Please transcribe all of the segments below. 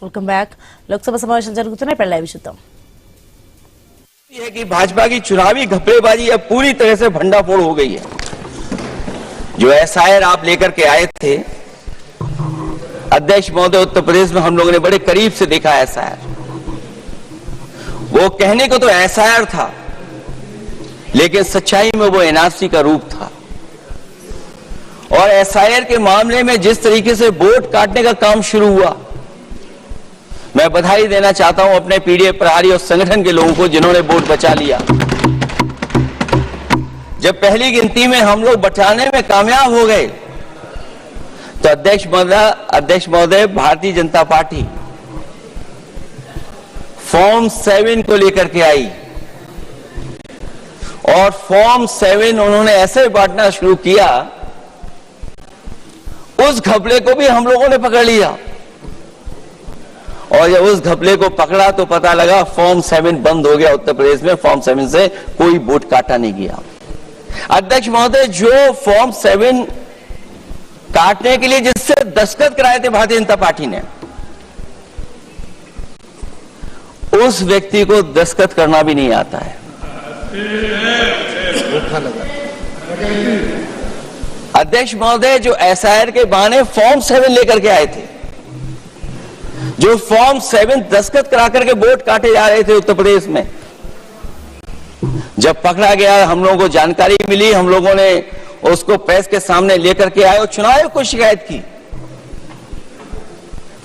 Welcome back. Lok Sabha సమావేశం జరుగుతున్నాయి. ఇప్పుడు లైవ్ చూద్దాం. है कि भाजपा की चुनावी घपलेबाजी अब पूरी तरह से भंडाफोड़ हो गई है। जो एसआईआर आप लेकर के आए थे अध्यक्ष महोदय, उत्तर प्रदेश में हम लोगों ने बड़े करीब से देखा एसआईआर। वो कहने को तो एसआईआर था, लेकिन सच्चाई में वो एनआरसी का रूप था। और एसआईआर के मामले में जिस तरीके से वोट काटने का काम शुरू हुआ, मैं बधाई देना चाहता हूं अपने पीडीएफ प्रहारी और संगठन के लोगों को जिन्होंने वोट बचा लिया। जब पहली गिनती में हम लोग बचाने में कामयाब हो गए तो अध्यक्ष महोदय भारतीय जनता पार्टी फॉर्म 7 को लेकर के आई और फॉर्म 7 उन्होंने ऐसे बांटना शुरू किया, उस घपले को भी हम लोगों ने पकड़ लिया। और जब उस घपले को पकड़ा तो पता लगा फॉर्म 7 बंद हो गया उत्तर प्रदेश में। फॉर्म 7 से कोई वोट काटा नहीं गया। अध्यक्ष महोदय, जो फॉर्म 7 काटने के लिए जिससे दस्तखत कराए थे भारतीय जनता पार्टी ने, उस व्यक्ति को दस्तखत करना भी नहीं आता है। अध्यक्ष महोदय, जो एसआईआर के बहाने फॉर्म 7 लेकर के आए थे, जो फॉर्म 7 दस्तखत करा करके वोट काटे जा रहे थे उत्तर प्रदेश में, जब पकड़ा गया हम लोगों को जानकारी मिली, हम लोगों ने उसको प्रेस के सामने लेकर के आए और चुनाव आयोग को शिकायत की।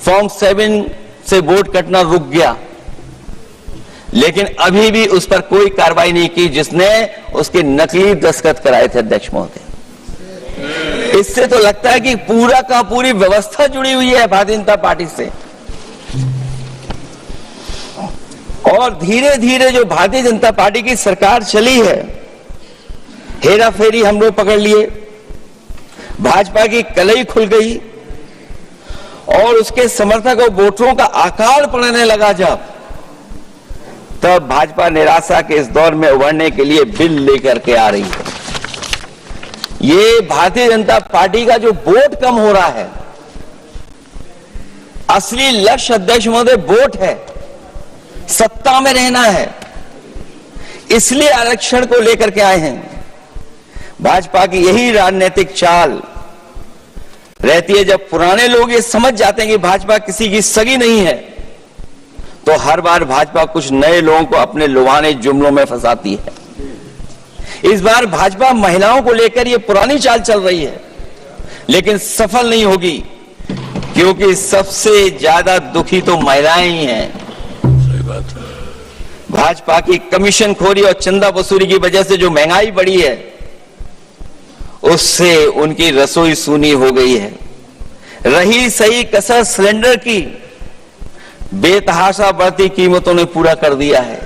फॉर्म 7 से वोट कटना रुक गया, लेकिन अभी भी उस पर कोई कार्रवाई नहीं की जिसने उसके नकली दस्तखत कराए थे। अध्यक्ष महोदय, इससे तो लगता है कि पूरा का पूरी व्यवस्था जुड़ी हुई है भारतीय जनता पार्टी से। और धीरे धीरे जो भारतीय जनता पार्टी की सरकार चली है, हेरा फेरी हम लोग पकड़ लिए, भाजपा की कलई खुल गई और उसके समर्थक और वोटरों का आकार पड़ने लगा। जब तब भाजपा निराशा के इस दौर में उभरने के लिए बिल लेकर के आ रही है। ये भारतीय जनता पार्टी का जो वोट कम हो रहा है, असली लक्ष्य अध्यक्ष महोदय वोट है, सत्ता में रहना है, इसलिए आरक्षण को लेकर के आए हैं। भाजपा की यही राजनीतिक चाल रहती है। जब पुराने लोग ये समझ जाते हैं कि भाजपा किसी की सगी नहीं है, तो हर बार भाजपा कुछ नए लोगों को अपने लुभाने जुमलों में फंसाती है। इस बार भाजपा महिलाओं को लेकर ये पुरानी चाल चल रही है, लेकिन सफल नहीं होगी, क्योंकि सबसे ज्यादा दुखी तो महिलाएं ही हैं। भाजपा की कमीशन खोरी और चंदा वसूली की वजह से जो महंगाई बढ़ी है, उससे उनकी रसोई सूनी हो गई है। रही सही कसर सिलेंडर की, बेतहाशा बढ़ती कीमतों ने पूरा कर दिया है।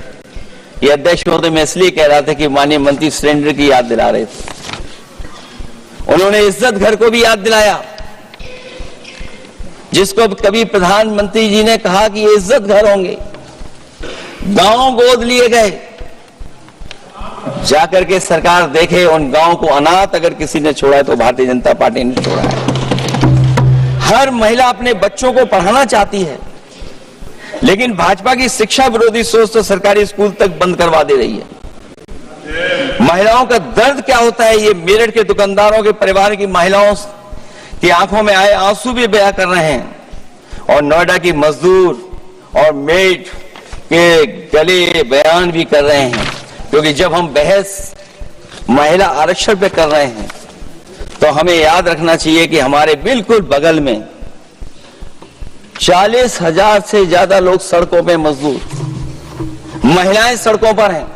ये अध्यक्ष महोदय मैं इसलिए कह रहा था कि माननीय मंत्री सिलेंडर की याद दिला रहे थे। उन्होंने इज्जत घर को भी याद दिलाया, जिसको कभी प्रधानमंत्री जी ने कहा कि ये इज्जत घर होंगे। गांव गोद लिए गए, जाकर के सरकार देखे उन गांव को अनाथ अगर किसी ने छोड़ा है तो भारतीय जनता पार्टी ने छोड़ा है। हर महिला अपने बच्चों को पढ़ाना चाहती है, लेकिन भाजपा की शिक्षा विरोधी सोच तो सरकारी स्कूल तक बंद करवा दे रही है। महिलाओं का दर्द क्या होता है, ये मेरठ के दुकानदारों के परिवार की महिलाओं की आंखों में आए आंसू भी बयां कर रहे हैं, और नोएडा की मजदूर और मेट के गले बयान भी कर रहे हैं। क्योंकि जब हम बहस महिला आरक्षण पे कर रहे हैं, तो हमें याद रखना चाहिए कि हमारे बिल्कुल बगल में 40,000 से ज्यादा लोग सड़कों पे मजदूर, महिलाएं सड़कों पर हैं,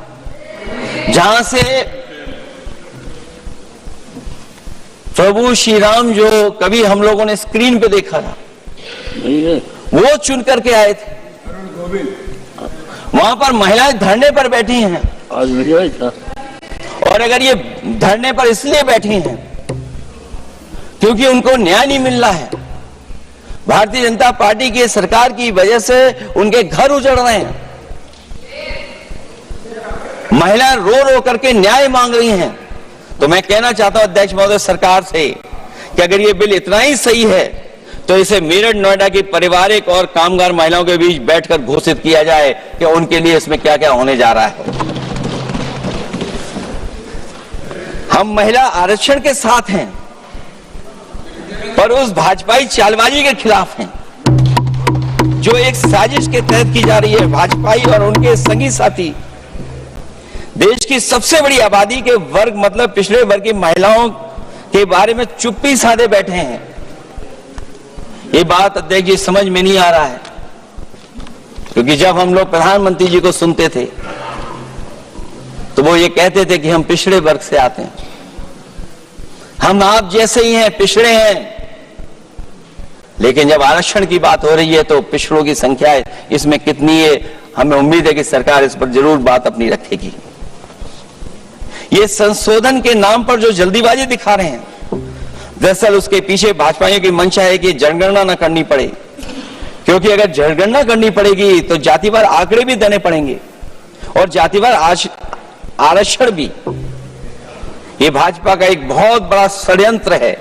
जहां से प्रभु श्री राम जो कभी हम लोगों ने स्क्रीन पे देखा था, वो चुन करके आए थे। वहां पर महिलाएं धरने पर बैठी हैं, और अगर ये धरने पर इसलिए बैठी हैं क्योंकि उनको न्याय नहीं मिल रहा है, भारतीय जनता पार्टी की सरकार की वजह से उनके घर उजड़ रहे हैं, महिलाएं रो रो करके न्याय मांग रही हैं, तो मैं कहना चाहता हूं अध्यक्ष महोदय सरकार से कि अगर ये बिल इतना ही सही है तो इसे मेरठ नोएडा की पारिवारिक और कामगार महिलाओं के बीच बैठकर घोषित किया जाए कि उनके लिए इसमें क्या क्या होने जा रहा है। हम महिला आरक्षण के साथ हैं, पर उस भाजपाई चालबाजी के खिलाफ हैं जो एक साजिश के तहत की जा रही है। भाजपाई और उनके संगी साथी देश की सबसे बड़ी आबादी के वर्ग मतलब पिछड़े वर्ग की महिलाओं के बारे में चुप्पी साधे बैठे हैं। ये बात अध्यक्ष जी समझ में नहीं आ रहा है, क्योंकि जब हम लोग प्रधानमंत्री जी को सुनते थे तो वो ये कहते थे कि हम पिछड़े वर्ग से आते हैं, हम आप जैसे ही हैं, पिछड़े हैं। लेकिन जब आरक्षण की बात हो रही है तो पिछड़ों की संख्या इसमें कितनी है, हमें उम्मीद है कि सरकार इस पर जरूर बात अपनी रखेगी। ये संशोधन के नाम पर जो जल्दीबाजी दिखा रहे हैं, दरअसल उसके पीछे भाजपाइयों की मंशा है कि जनगणना न करनी पड़े, क्योंकि अगर जनगणना करनी पड़ेगी तो जातिवार आंकड़े भी देने पड़ेंगे और जातिवार आरक्षण भी। ये भाजपा का एक बहुत बड़ा षड्यंत्र है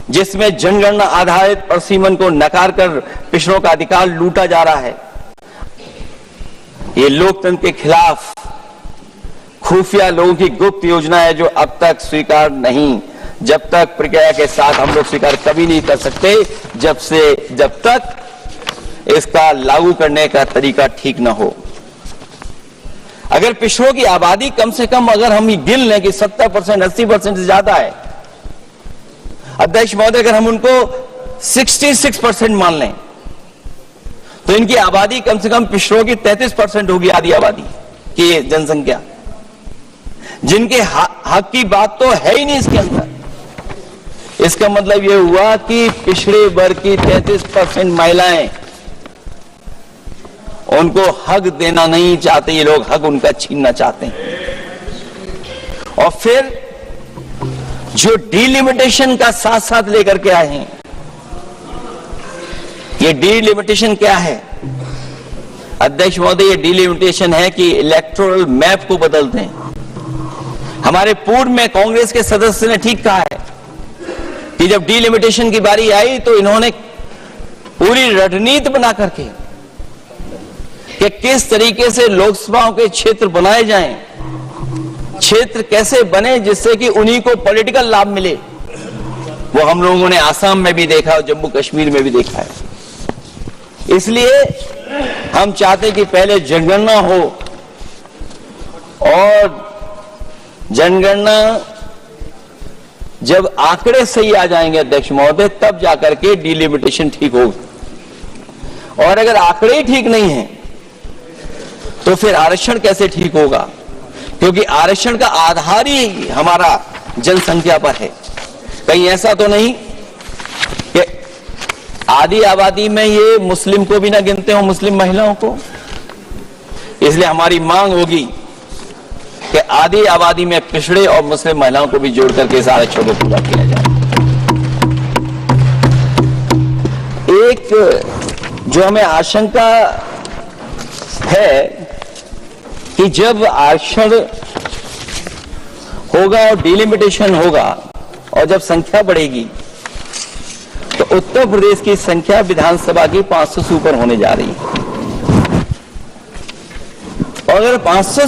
जिसमें जनगणना आधारित प्रसीमन को नकार कर पिछड़ों का अधिकार लूटा जा रहा है। ये लोकतंत्र के खिलाफ खुफिया लोगों की गुप्त योजना है जो अब तक स्वीकार नहीं, जब तक प्रक्रिया के साथ हम लोग स्वीकार कभी नहीं कर सकते जब तक इसका लागू करने का तरीका ठीक ना हो। अगर पिछड़ों की आबादी कम से कम अगर हम गिन लें कि 70%, 80% से ज्यादा है, अध्यक्ष महोदय, अगर हम उनको 66% मान लें तो इनकी आबादी कम से कम पिछड़ों की 33% होगी, आधी आबादी की जनसंख्या, जिनके हक की बात तो है ही नहीं इसके अंदर। इसका मतलब यह हुआ कि पिछड़े वर्ग की 33% महिलाएं, उनको हक देना नहीं चाहते ये लोग, हक उनका छीनना चाहते हैं। और फिर जो डिलिमिटेशन का साथ साथ लेकर के आए हैं, ये डिलिमिटेशन क्या है अध्यक्ष महोदय? ये डिलिमिटेशन है कि इलेक्टोरल मैप को बदलते हैं। हमारे पूर्व में कांग्रेस के सदस्य ने ठीक कहा है कि जब डिलिमिटेशन की बारी आई तो इन्होंने पूरी रणनीति बना करके कि किस तरीके से लोकसभाओं के क्षेत्र बनाए जाएं, क्षेत्र कैसे बने जिससे कि उन्हीं को पॉलिटिकल लाभ मिले, वो हम लोगों ने आसाम में भी देखा और जम्मू कश्मीर में भी देखा है। इसलिए हम चाहते हैं कि पहले जनगणना हो और जनगणना जब आंकड़े सही आ जाएंगे अध्यक्ष महोदय, तब जाकर के डिलिमिटेशन ठीक होगा। और अगर आंकड़े ही ठीक नहीं है तो फिर आरक्षण कैसे ठीक होगा? क्योंकि आरक्षण का आधार ही हमारा जनसंख्या पर है। कहीं ऐसा तो नहीं कि आधी आबादी में ये मुस्लिम को भी ना गिनते हो, मुस्लिम महिलाओं को। इसलिए हमारी मांग होगी कि आधी आबादी में पिछड़े और मुस्लिम महिलाओं को भी जोड़ करके इस आरक्षण को पूरा किया जाए। एक जो हमें आशंका है कि जब आरक्षण होगा और डिलिमिटेशन होगा और जब संख्या बढ़ेगी तो उत्तर प्रदेश की संख्या विधानसभा की 500 से ऊपर होने जा रही है। और अगर 500 से